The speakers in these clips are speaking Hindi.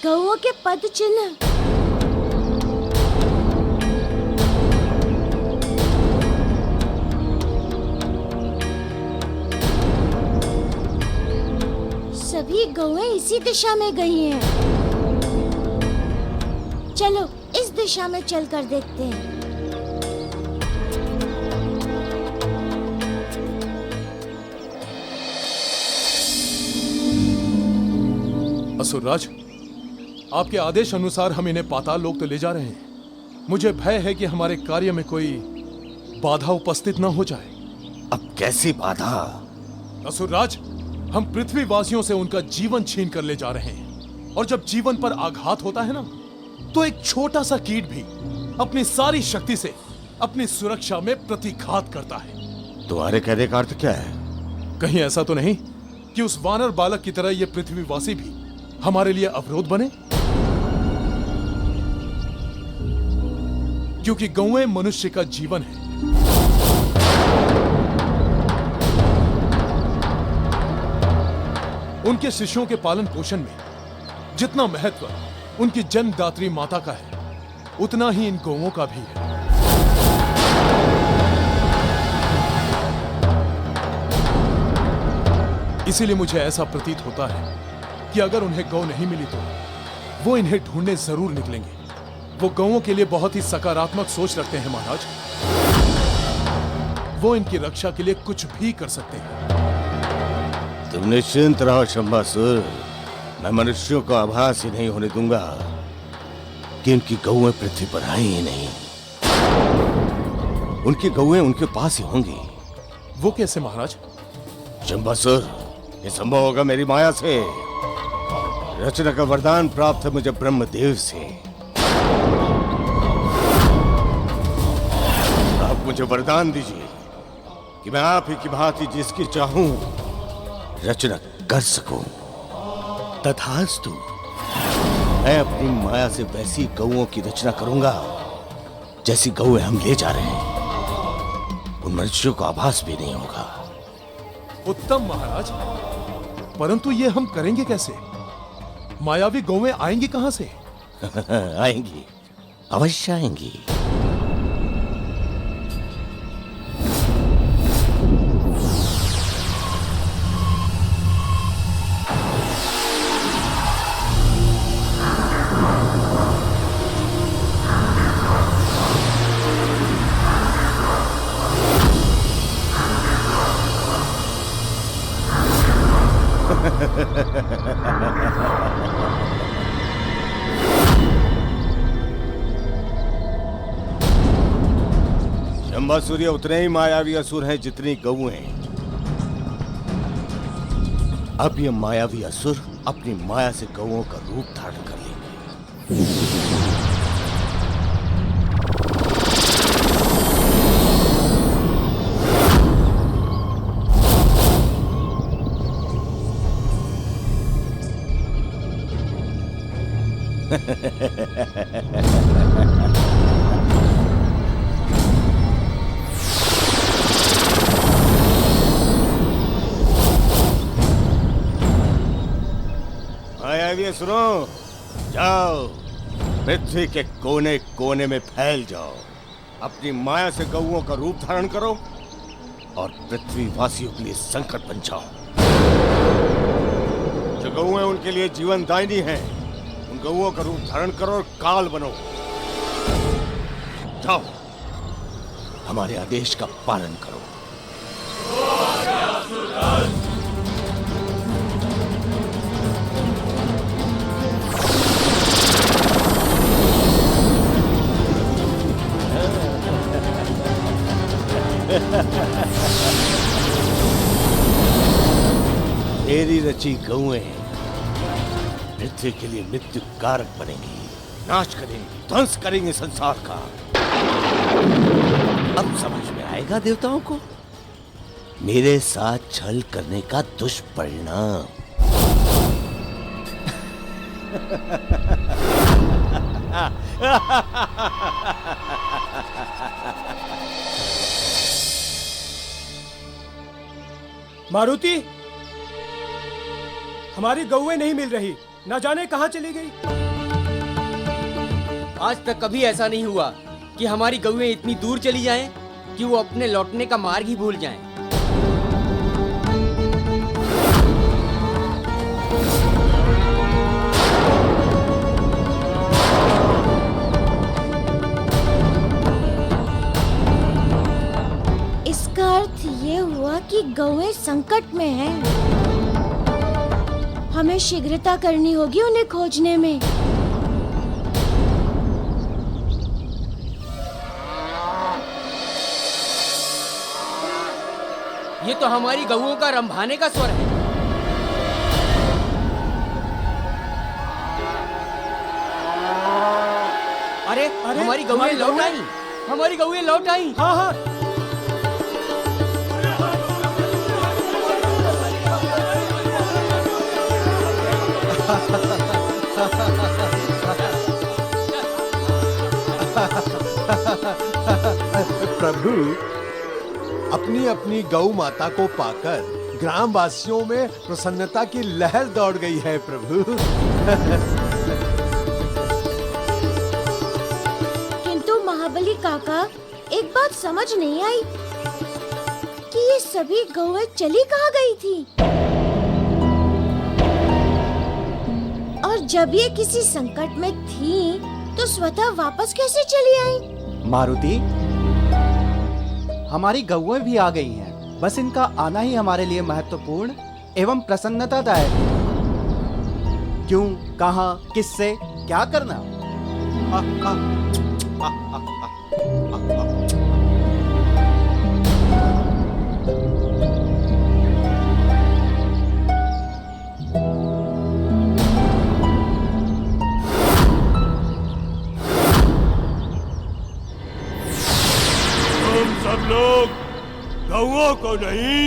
गौओं के पद चिन्ह। सभी गौएं इसी दिशा में गई हैं। चलो इस दिशा में चलकर देखते हैं। असुरराज, आपके आदेश अनुसार हम इन्हें पाताल लोक तो ले जा रहे हैं। मुझे भय है कि हमारे कार्य में कोई बाधा उपस्थित न हो जाए। अब कैसी बाधा? असुरराज, हम पृथ्वीवासियों से उनका जीवन छीन कर ले जा रहे हैं, और जब जीवन पर आघात होता है ना, तो एक छोटा सा कीट भी अपनी सारी शक्ति से अपनी सुरक्षा में प्रतिघात करता है। तुम्हारे कहने का अर्थ क्या है? कहीं ऐसा तो नहीं कि उस वानर बालक की तरह ये पृथ्वीवासी भी हमारे लिए अवरोध बने? क्योंकि गौएं मनुष्य का जीवन है। उनके शिष्यों के पालन पोषण में जितना महत्व उनकी जन्मदात्री माता का है, उतना ही इन गौओं का भी है। इसीलिए मुझे ऐसा प्रतीत होता है कि अगर उन्हें गौ नहीं मिली तो वो इन्हें ढूंढने जरूर निकलेंगे। वो गौओं के लिए बहुत ही सकारात्मक सोच रखते हैं महाराज। वो इनकी रक्षा के लिए कुछ भी कर सकते हैं। तुम निश्चिंत रहो शंबासुर, मैं मनुष्यों को आभास ही नहीं होने दूंगा कि उनकी गौएं पृथ्वी पर आई ही नहीं। उनकी गौएं उनके पास ही होंगी। वो कैसे महाराज? शंबासुर, ये संभव होगा मेरी माया से। रचना का वरदान प्राप्त है मुझे ब्रह्मदेव से। आप मुझे वरदान दीजिए कि मैं आप ही की भांति जिसकी चाहूं रचना कर सकूं। तथास्तु, मैं अपनी माया से वैसी गौओं की रचना करूंगा जैसी गौएं हम ले जा रहे हैं। उन मनुष्यों को आभास भी नहीं होगा। उत्तम महाराज, परंतु ये हम करेंगे कैसे? मायावी गौएं आएंगी कहां से? आएंगी, अवश्य आएंगी। शंबासुर उतने ही मायावी असुर हैं जितनी गौएं। अब ये मायावी असुर अपनी माया से गौओं का रूप धारण कर लेंगे। मायावी असुरों, जाओ, पृथ्वी के कोने कोने में फैल जाओ। अपनी माया से गौओं का रूप धारण करो और पृथ्वी वासियों के लिए संकट बन जाओ। जो गौएं उनके लिए जीवन दायिनी हैं, उन गौओं का रूप धारण करो और काल बनो। जाओ, हमारे आदेश का पालन करो। तेरी रची गौएं पृथ्वी के लिए मृत्यु कारक बनेंगी, नाश करेंगी, ध्वंस करेंगे संसार का। अब समझ में आएगा देवताओं को मेरे साथ छल करने का दुष्परिणाम। मारुति, हमारी गौएं नहीं मिल रही। न जाने कहाँ चली गई। आज तक कभी ऐसा नहीं हुआ कि हमारी गौएं इतनी दूर चली जाएं कि वो अपने लौटने का मार्ग ही भूल जाएं। इसका अर्थ ये हुआ कि गौएं संकट में हैं। हमें शीघ्रता करनी होगी उन्हें खोजने में। ये तो हमारी गौओं का रंभाने का स्वर है। अरे हमारी गौएं लौट आई, हमारी गौएं लौट आई। हाँ हाँ। प्रभु, अपनी अपनी गौ माता को पाकर ग्रामवासियों में प्रसन्नता की लहर दौड़ गई है प्रभु। किंतु महाबली काका, एक बात समझ नहीं आई कि ये सभी गौएं चली कहाँ गई थी, और जब ये किसी संकट में थी तो स्वतः वापस कैसे चली आई? मारुति, हमारी गौएं भी आ गई हैं। बस इनका आना ही हमारे लिए महत्वपूर्ण एवं प्रसन्नतादायक है। क्यों, कहां, किससे, क्या करना? तुम सब लोग गौओं को नहीं,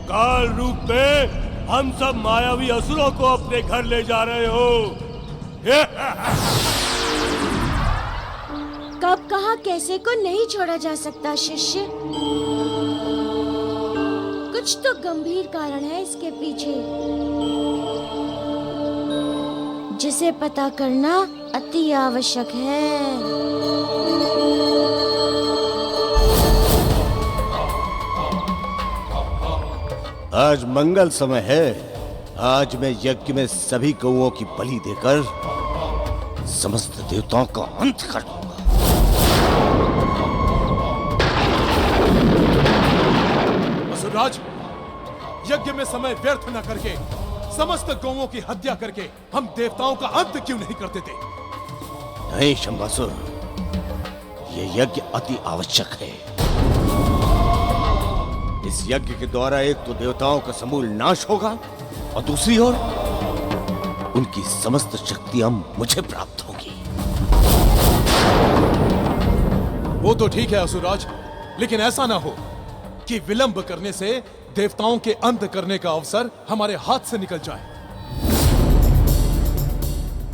काल रूप में हम सब मायावी असुरों को अपने घर ले जा रहे हो। कब, कहाँ, कैसे को नहीं छोड़ा जा सकता शिष्य। कुछ तो गंभीर कारण है इसके पीछे, जिसे पता करना अति आवश्यक है। आज मंगल समय है। आज मैं यज्ञ में सभी गौओं की बलि देकर समस्त देवताओं का अंत कर दूंगा। असुरराज, यज्ञ में समय व्यर्थ न करके समस्त गौओं की हत्या करके हम देवताओं का अंत क्यों नहीं कर देते? नहीं शंभासुर, ये यज्ञ अति आवश्यक है। इस यज्ञ के द्वारा एक तो देवताओं का समूल नाश होगा और दूसरी ओर उनकी समस्त शक्तियां मुझे प्राप्त होंगी। वो तो ठीक है असुरराज, लेकिन ऐसा ना हो कि विलंब करने से देवताओं के अंत करने का अवसर हमारे हाथ से निकल जाए।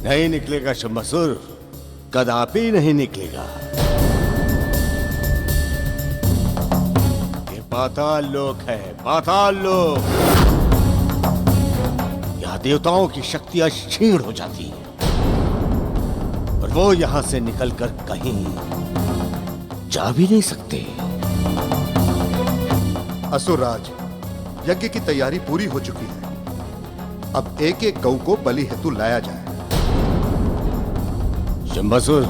नहीं निकलेगा शंभासुर, कदापि नहीं निकलेगा। पाताल लोक है, पाताल लोक। यहाँ देवताओं की शक्तियां क्षीण हो जाती हैं और वो यहाँ से निकलकर कहीं जा भी नहीं सकते। असुरराज, यज्ञ की तैयारी पूरी हो चुकी है। अब एक एक गौ को बलि हेतु लाया जाए। शंभासुर,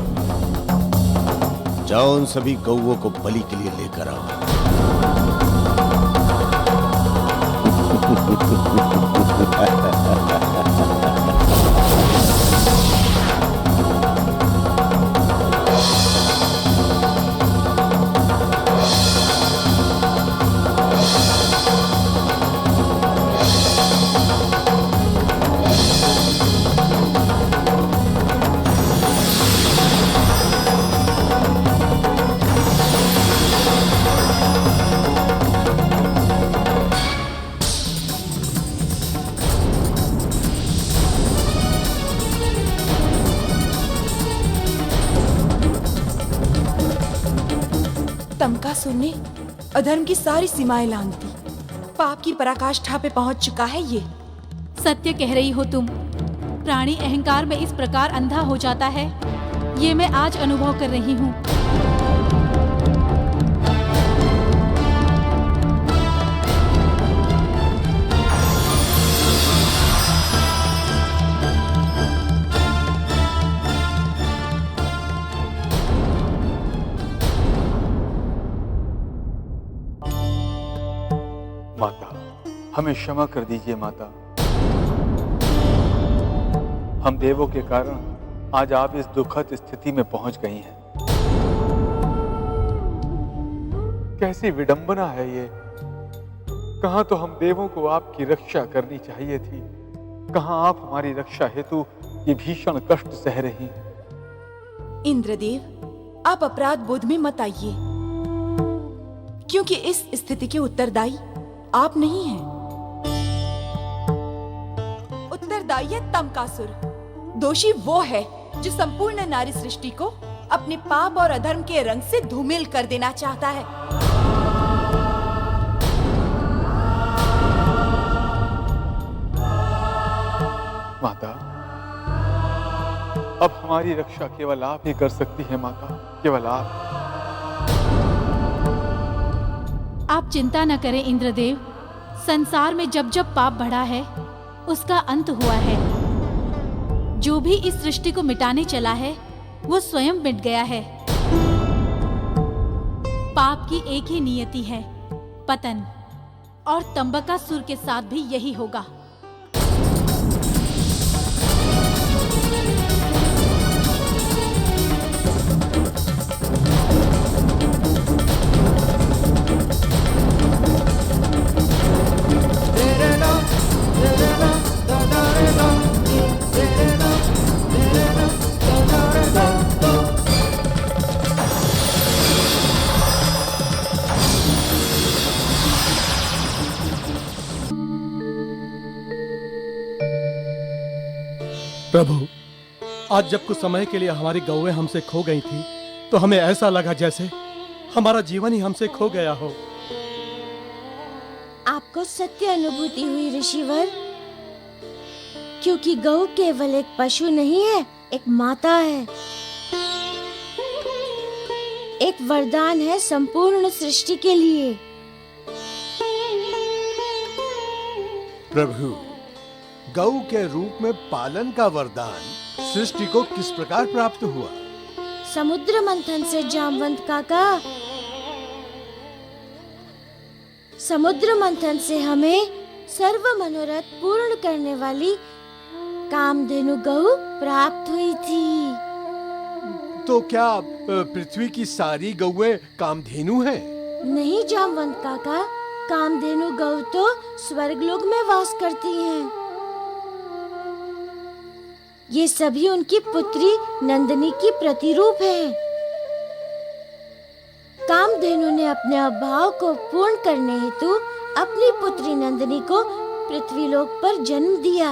जाओ उन सभी गौओं को बलि के लिए लेकर आओ। तमकासुर ने अधर्म की सारी सीमाएं लांघ दी। पाप की पराकाष्ठा पे पहुंच चुका है ये। सत्य कह रही हो तुम। प्राणी अहंकार में इस प्रकार अंधा हो जाता है, ये मैं आज अनुभव कर रही हूँ। माता, हमें क्षमा कर दीजिए माता। हम देवों के कारण आज आप इस दुखद स्थिति में पहुंच गई हैं। कैसी विडंबना है ये। कहां तो हम देवों को आपकी रक्षा करनी चाहिए थी, कहां आप हमारी रक्षा हेतु ये भीषण कष्ट सह रही हैं। इंद्रदेव, आप अपराध बोध में मत आइए, क्योंकि इस स्थिति के उत्तरदायी आप नहीं हैं। उत्तरदायी है तमकासुर। दोषी वो है जो संपूर्ण नारी सृष्टि को अपने पाप और अधर्म के रंग से धूमिल कर देना चाहता है। माता, अब हमारी रक्षा केवल आप ही कर सकती हैं माता, केवल आप। आप चिंता न करें इंद्रदेव। संसार में जब जब पाप बढ़ा है, उसका अंत हुआ है। जो भी इस सृष्टि को मिटाने चला है, वो स्वयं मिट गया है। पाप की एक ही नियति है, पतन, और तंबकासुर के साथ भी यही होगा। प्रभु, आज जब कुछ समय के लिए हमारी गौएं हमसे खो गई थी, तो हमें ऐसा लगा जैसे हमारा जीवन ही हमसे खो गया हो। आपको सत्य अनुभूति हुई ऋषिवर, क्योंकि गौ केवल एक पशु नहीं है, एक माता है, एक वरदान है संपूर्ण सृष्टि के लिए। प्रभु, गौ के रूप में पालन का वरदान सृष्टि को किस प्रकार प्राप्त हुआ? समुद्र मंथन से जामवंत काका। समुद्र मंथन से हमें सर्व मनोरथ पूर्ण करने वाली कामधेनु गौ प्राप्त हुई थी। तो क्या पृथ्वी की सारी गौएं कामधेनु हैं? नहीं जामवंत काका, कामधेनु गौ तो स्वर्गलोक में वास करती हैं। ये सभी उनकी पुत्री नंदिनी की प्रतिरूप है। कामधेनु ने अपने अभाव को पूर्ण करने हेतु अपनी पुत्री नंदिनी को पृथ्वीलोक पर जन्म दिया।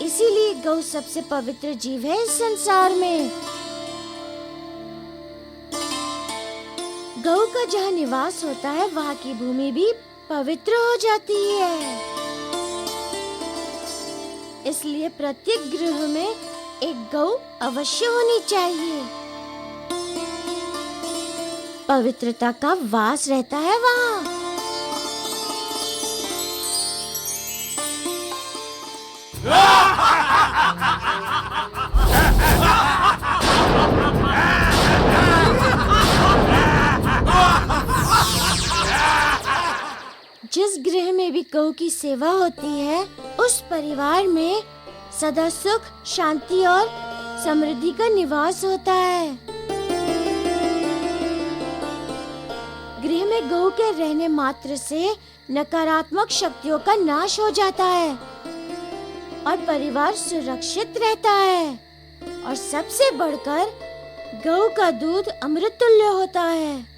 इसीलिए गौ सबसे पवित्र जीव है इस संसार में। गौ का जहाँ निवास होता है, वहाँ की भूमि भी पवित्र हो जाती है। इसलिए प्रत्येक गृह में एक गौ अवश्य होनी चाहिए। पवित्रता का वास रहता है वहाँ। जिस गृह में भी गौ की सेवा होती है, उस परिवार में सदा सुख, शांति और समृद्धि का निवास होता है। गृह में गौ के रहने मात्र से नकारात्मक शक्तियों का नाश हो जाता है और परिवार सुरक्षित रहता है। और सबसे बढ़कर गौ का दूध अमृत तुल्य होता है।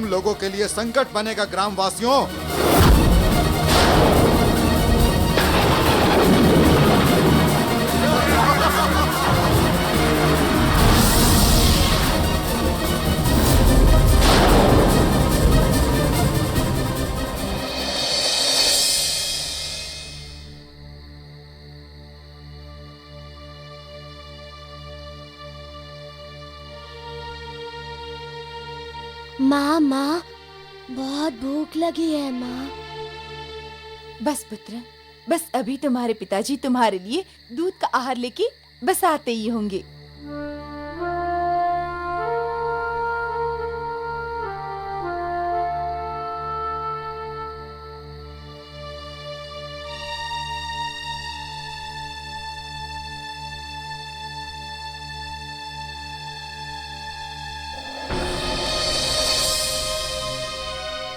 तुम लोगों के लिए संकट बनेगा ग्रामवासियों। माँ, बहुत भूख लगी है माँ। बस पुत्र, बस अभी तुम्हारे पिताजी तुम्हारे लिए दूध का आहार लेके बस आते ही होंगे।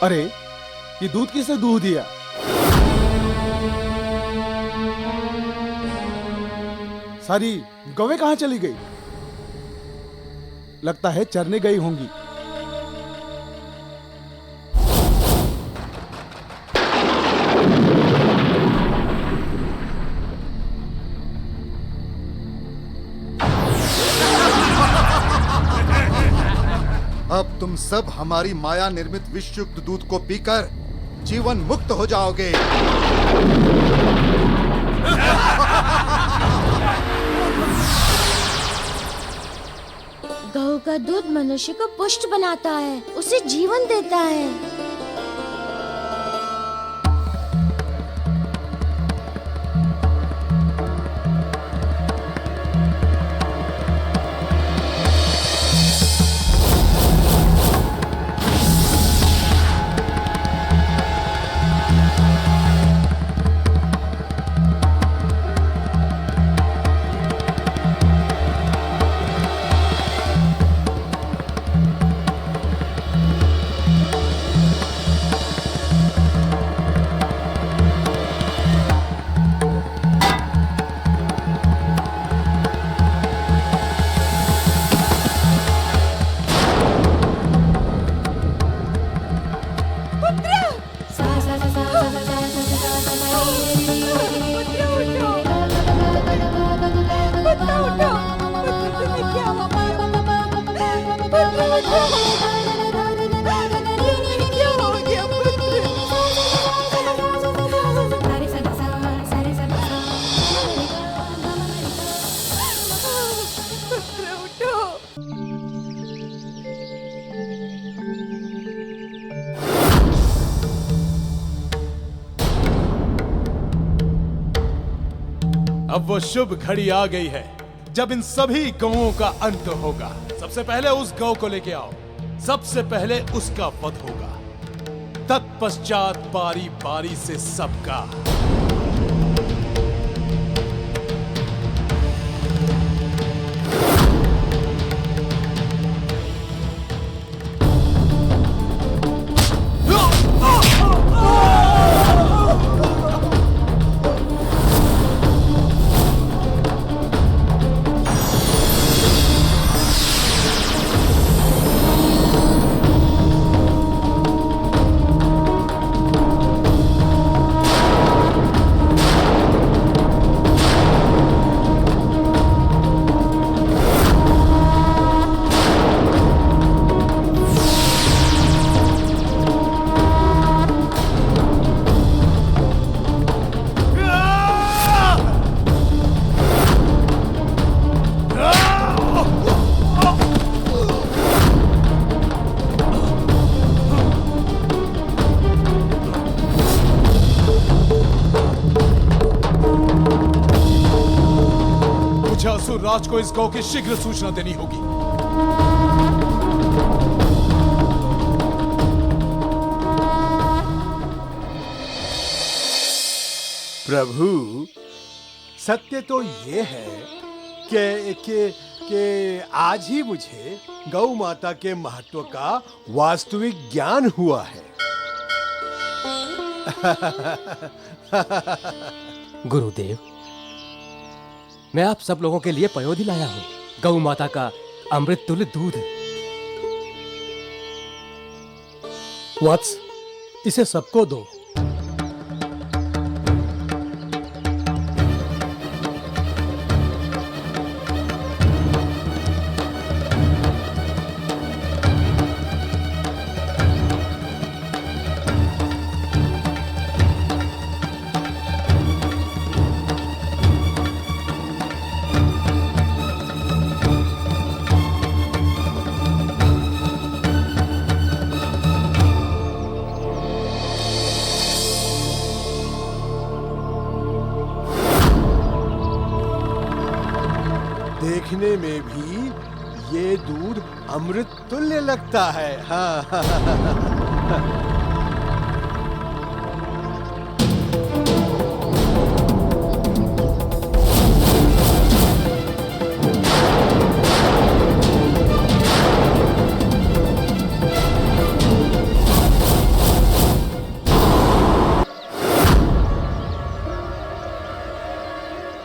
अरे, ये दूध किसने दूध दिया? सारी गौवें कहाँ चली गई? लगता है चरने गई होंगी। अब तुम सब हमारी माया निर्मित विषयुक्त दूध को पीकर जीवन मुक्त हो जाओगे। गऊ का दूध मनुष्य को पुष्ट बनाता है, उसे जीवन देता है। अब वो शुभ घड़ी आ गई है जब इन सभी गौओं का अंत होगा। सबसे पहले उस गौ को लेके आओ, सबसे पहले उसका वध होगा, तत्पश्चात बारी बारी से सबका। राज को इस गौ की शीघ्र सूचना देनी होगी। प्रभु, सत्य तो ये है कि आज ही मुझे गौ माता के महत्व का वास्तविक ज्ञान हुआ है। गुरुदेव, मैं आप सब लोगों के लिए पयोधी लाया हूँ, गौ माता का अमृत तुल्य दूध। वत्स, इसे सबको दो। देखने में भी ये दूध अमृत तुल्य लगता है। हाँ।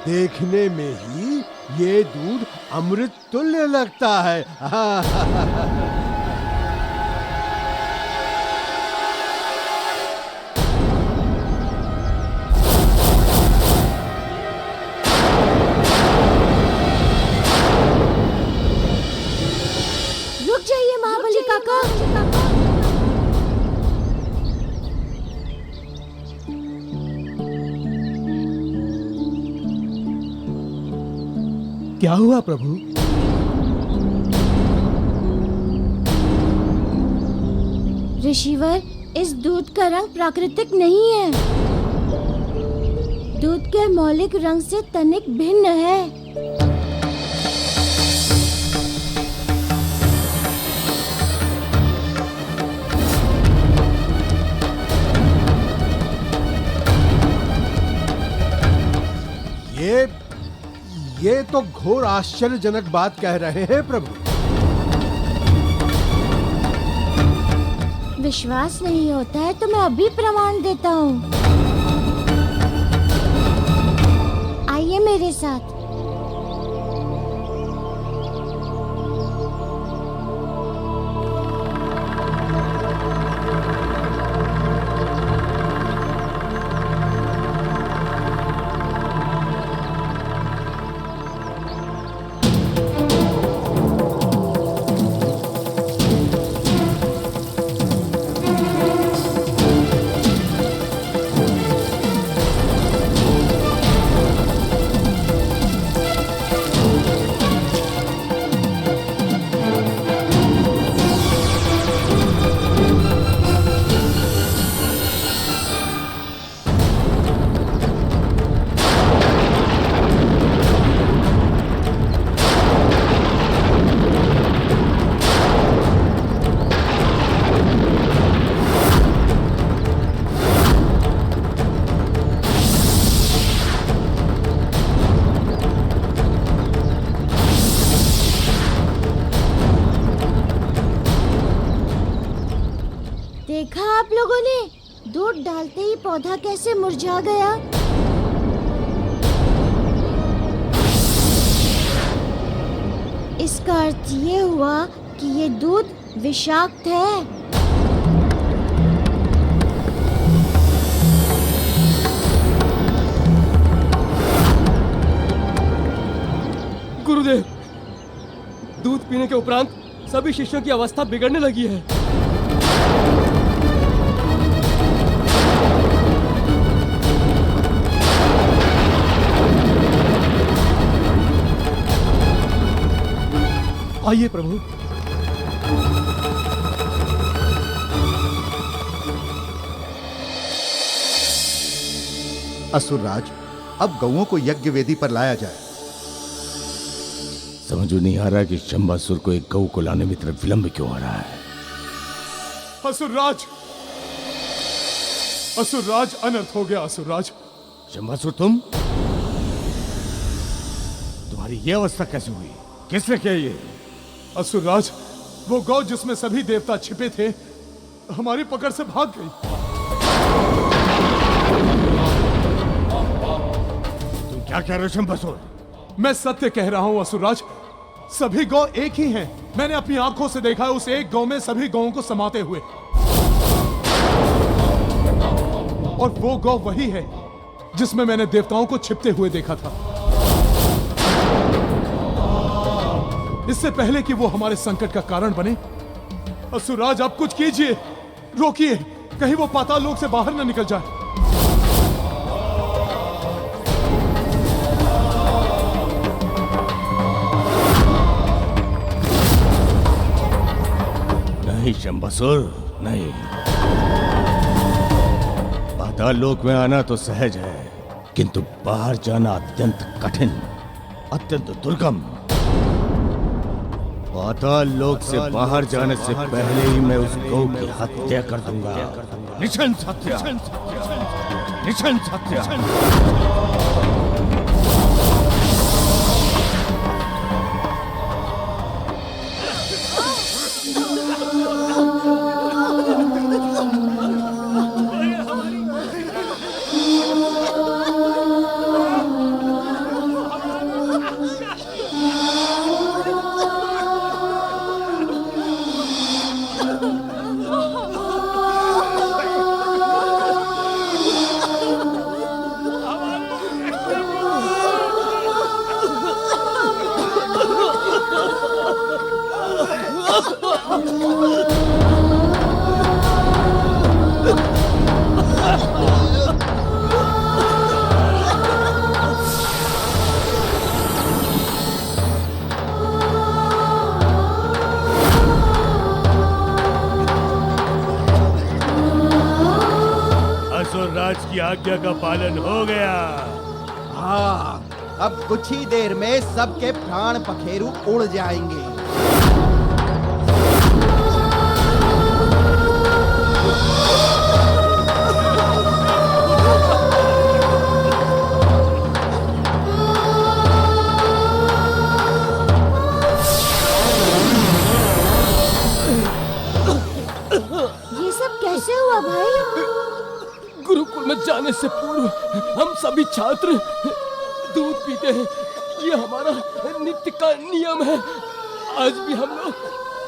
देखने में ही ये दूध अमृत तुल्य लगता है। रुक जाइए महाबली काका। क्या हुआ प्रभु? ऋषिवर, इस दूध का रंग प्राकृतिक नहीं है। दूध के मौलिक रंग से तनिक भिन्न है। ये तो घोर आश्चर्यजनक बात कह रहे हैं प्रभु। विश्वास नहीं होता है तो मैं अभी प्रमाण देता हूँ। आइए मेरे साथ। देखा आप लोगों ने, दूध डालते ही पौधा कैसे मुरझा गया। इसका अर्थ ये हुआ कि ये दूध विषाक्त है। गुरुदेव, दूध पीने के उपरांत सभी शिष्यों की अवस्था बिगड़ने लगी है। आइए प्रभु। असुरराज, अब गौओं को यज्ञ वेदी पर लाया जाए। समझ नहीं आ रहा कि शंबासुर को एक गऊ को लाने में इतना विलंब क्यों हो रहा है। असुरराज, असुरराज, अनर्थ हो गया असुरराज। शंबासुर, तुम्हारी ये अवस्था कैसे हुई? किसने किया ये? असुरराज, वो गौ जिसमें सभी देवता छिपे थे हमारी पकड़ से भाग गई। तुम क्या कह रहे हो शंबासुर? मैं सत्य कह रहा हूं असुरराज, सभी गौ एक ही हैं। मैंने अपनी आंखों से देखा है उस एक गौ में सभी गौओं को समाते हुए। और वो गौ वही है जिसमें मैंने देवताओं को छिपते हुए देखा था। इससे पहले कि वो हमारे संकट का कारण बने, असुरराज आप कुछ कीजिए, रोकिए, कहीं वो पाताल लोक से बाहर न निकल जाए। नहीं शंभसुर, नहीं। पाताल लोक में आना तो सहज है, किंतु बाहर जाना अत्यंत कठिन, अत्यंत दुर्गम। पाताल लोक से बाहर जाने से पहले ही मैं उस गौ की हत्या कर दूंगा। निशंस हत्या, निशंस हत्या। असुरराज की आज्ञा का पालन हो गया। हाँ, अब कुछ ही देर में सबके प्राण पखेरु उड़ जाएंगे। ये सब कैसे हुआ भाई? गुरुकुल में जाने से पूर्व हम सभी छात्र दूध पीते हैं, ये हमारा नित्य का नियम है। आज भी हम लोग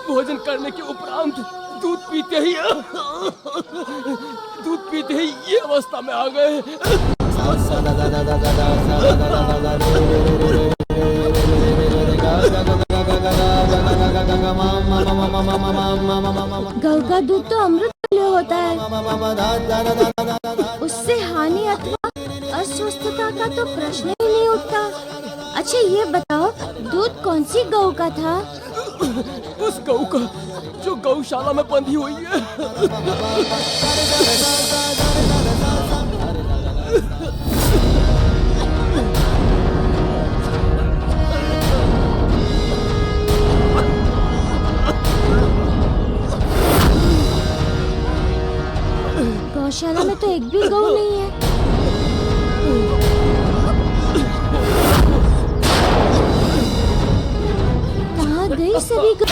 भोजन करने के उपरांत दूध पीते ही ये अवस्था में आ गए। गौ का दूध तो अमृत तुल्य होता है, उससे हानि अथवा अस्वस्थता का तो प्रश्न ही नहीं उठता। अच्छा ये बताओ, दूध कौन सी गौ का था? उस गौ का जो गौशाला में बंधी हुई है। गौशाला में तो एक भी गौ नहीं है। कहाँ गई सभी गौ?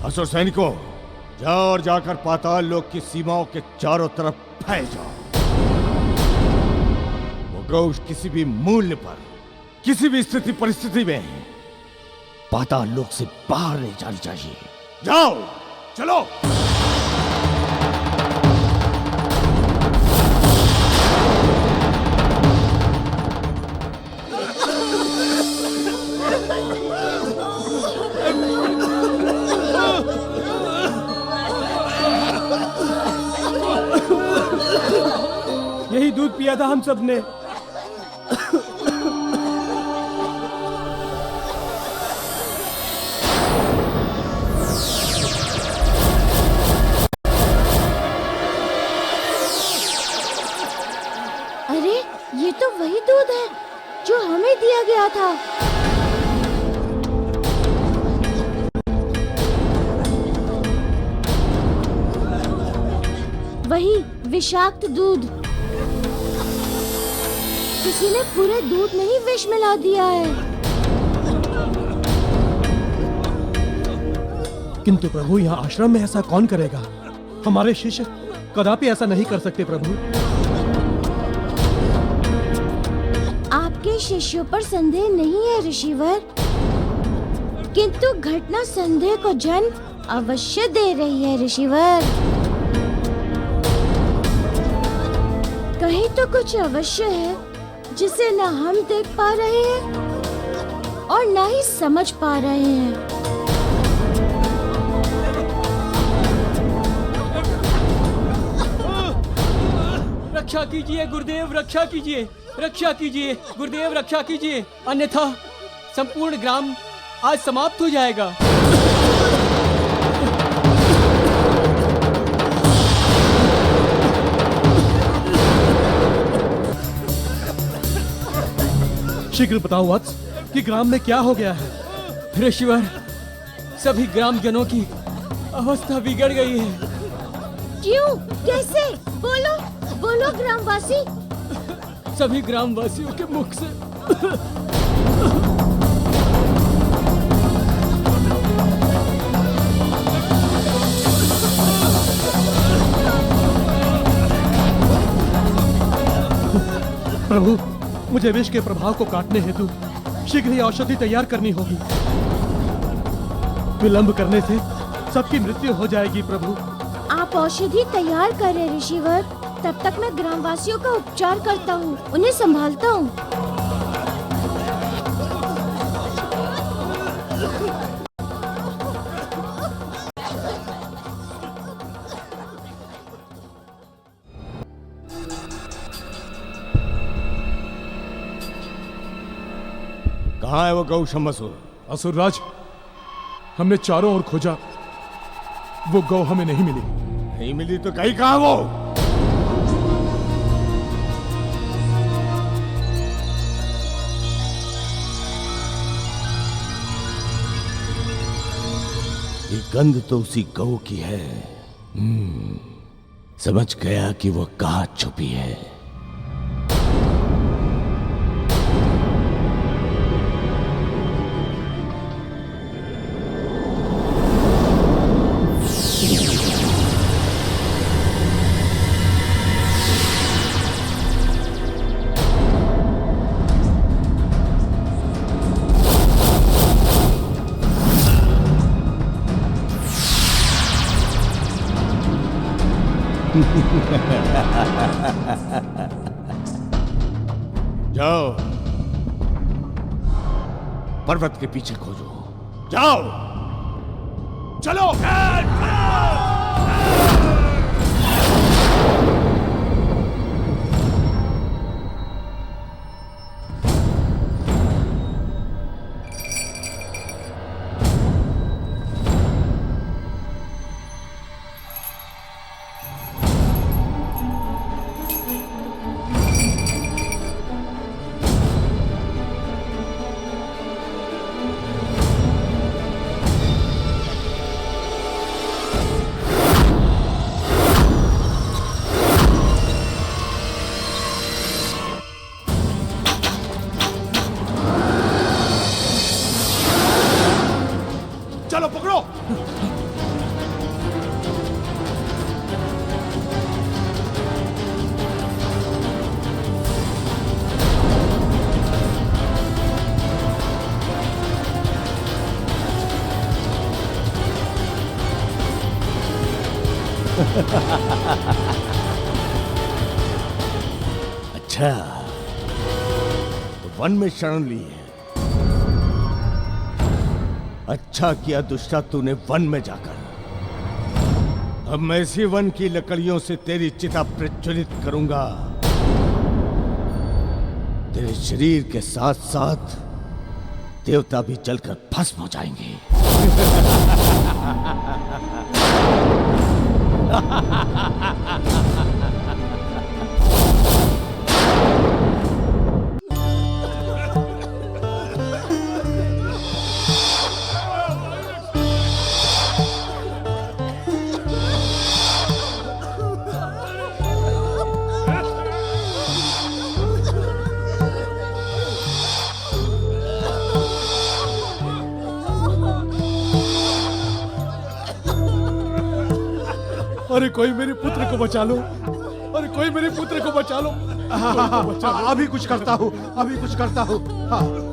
असुर सैनिकों, जाओ और जाकर पाताल लोक की सीमाओं के चारों तरफ फैल जाओ। वो गौ किसी भी मूल्य पर, किसी भी स्थिति परिस्थिति में पाताल लोक से बाहर नहीं जानी चाहिए। जाओ, चलो। यही दूध पिया था हम सब ने। अरे ये तो वही दूध है जो हमें दिया गया था। वही विषाक्त दूध। किसी ने पूरे दूध में ही विष मिला दिया है। किंतु प्रभु, यहाँ आश्रम में ऐसा कौन करेगा? हमारे शिष्य कदापि ऐसा नहीं कर सकते प्रभु। आपके शिष्यों पर संदेह नहीं है ऋषिवर, किंतु घटना संदेह को जन्म अवश्य दे रही है ऋषिवर। कहीं तो कुछ अवश्य है जिसे न हम देख पा रहे हैं और न ही समझ पा रहे हैं। रक्षा कीजिए गुरुदेव, रक्षा कीजिए, रक्षा कीजिए गुरुदेव, रक्षा कीजिए, अन्यथा संपूर्ण ग्राम आज समाप्त हो जाएगा। शीघ्र बताओ वत्स कि ग्राम में क्या हो गया है। ऋषिवर, सभी ग्रामजनों की अवस्था बिगड़ गई है। क्यों? कैसे? बोलो बोलो ग्रामवासी। सभी ग्रामवासियों के मुख से प्रभु, मुझे विष के प्रभाव को काटने हेतु शीघ्र ही औषधि तैयार करनी होगी। विलंब करने से सबकी मृत्यु हो जाएगी प्रभु। आप औषधि तैयार करें ऋषिवर, तब तक मैं ग्रामवासियों का उपचार करता हूँ, उन्हें संभालता हूँ। कहाँ है वो गौ शम्बसुर? असुरराज, हमने चारों ओर खोजा, वो गौ हमें नहीं मिली। नहीं मिली तो कहीं कहाँ वो? ये गंध तो उसी गौ की है। समझ गया कि वो कहाँ छुपी है। जाओ, पर्वत के पीछे खोजो। जाओ, चलो। चलो पकड़ो। अच्छा, तो वन में शरण ली है। अच्छा किया दुष्टा तूने वन में जाकर। अब मैं इसी वन की लकड़ियों से तेरी चिता प्रज्वलित करूंगा। तेरे शरीर के साथ साथ देवता भी जलकर भस्म हो जाएंगे। अरे कोई मेरे पुत्र को बचा लो, अरे कोई मेरे पुत्र को बचा लो। अभी कुछ करता हूँ, अभी कुछ करता हूँ। हाँ।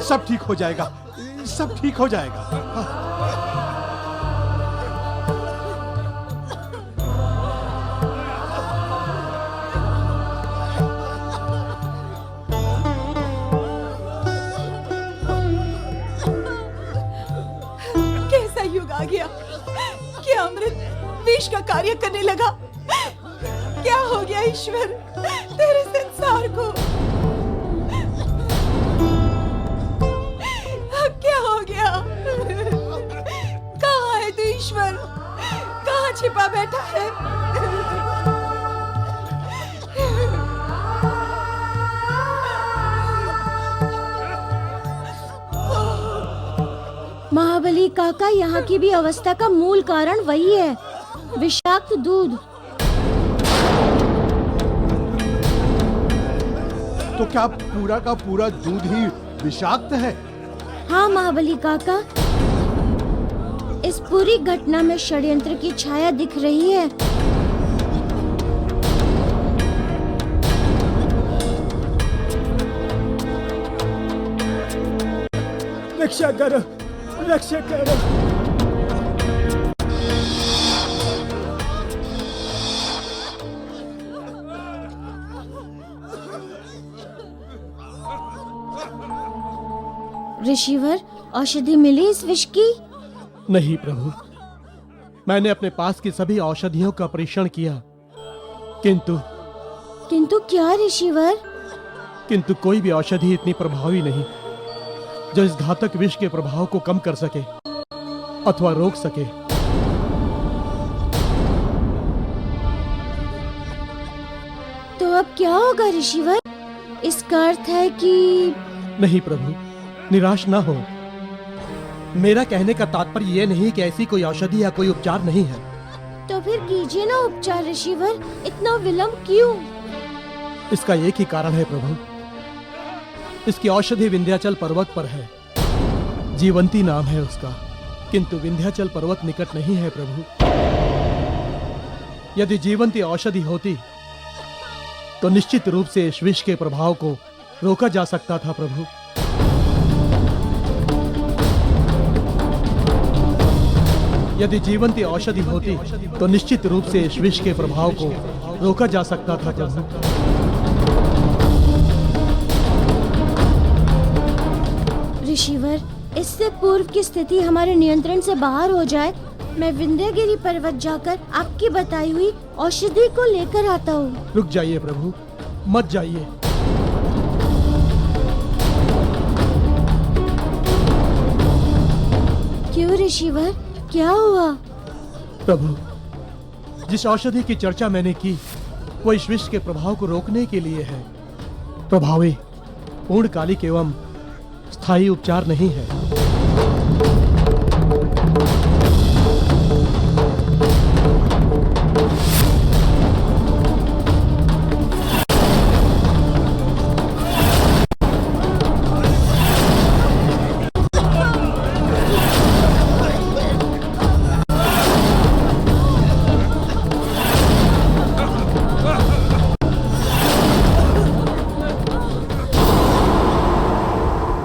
सब ठीक हो जाएगा, सब ठीक हो जाएगा। कैसा युग आ गया कि अमृत विष का कार्य करने लगा। क्या हो गया ईश्वर तेरे संसार को? क्या हो गया? कहाँ है तू ईश्वर? कहाँ छिपा बैठा है? महाबली काका, यहाँ की भी अवस्था का मूल कारण वही है, विषाक्त दूध। तो क्या पूरा का पूरा दूध ही विषाक्त है? हाँ महाबली काका, इस पूरी घटना में षड्यंत्र की छाया दिख रही है। रक्षा करो, रक्षा करो। ऋषिवर, औषधि मिली इस विष की? नहीं प्रभु, मैंने अपने पास की सभी औषधियों का परीक्षण किया, किंतु क्या ऋषिवर? किंतु कोई भी औषधि इतनी प्रभावी नहीं जो इस घातक विष के प्रभाव को कम कर सके अथवा रोक सके। तो अब क्या होगा ऋषिवर? इसका अर्थ है कि... नहीं प्रभु, निराश ना हो। मेरा कहने का तात्पर्य यह नहीं कि ऐसी कोई औषधि या कोई उपचार नहीं है। तो फिर कीजिए ना उपचार ऋषिवर, इतना विलंब क्यों? इसका एक ही कारण है प्रभु, इसकी औषधि विंध्याचल पर्वत पर है। जीवंती नाम है उसका, किंतु विंध्याचल पर्वत निकट नहीं है प्रभु। यदि जीवंती औषधि होती तो निश्चित रूप से इस विष के प्रभाव को रोका जा सकता था प्रभु। यदि जीवंती औषधि होती तो निश्चित रूप से इस विष के प्रभाव को रोका जा सकता था प्रभु। ऋषिवर, इससे पूर्व की स्थिति हमारे नियंत्रण से बाहर हो जाए, मैं विंध्यगिरी पर्वत जाकर आपकी बताई हुई औषधि को लेकर आता हूँ। रुक जाइए प्रभु, मत जाइए। क्यों ऋषिवर, क्या हुआ? प्रभु, जिस औषधि की चर्चा मैंने की वो इस विष के प्रभाव को रोकने के लिए है। प्रभावी, पूर्णकालिक एवं स्थायी उपचार नहीं है।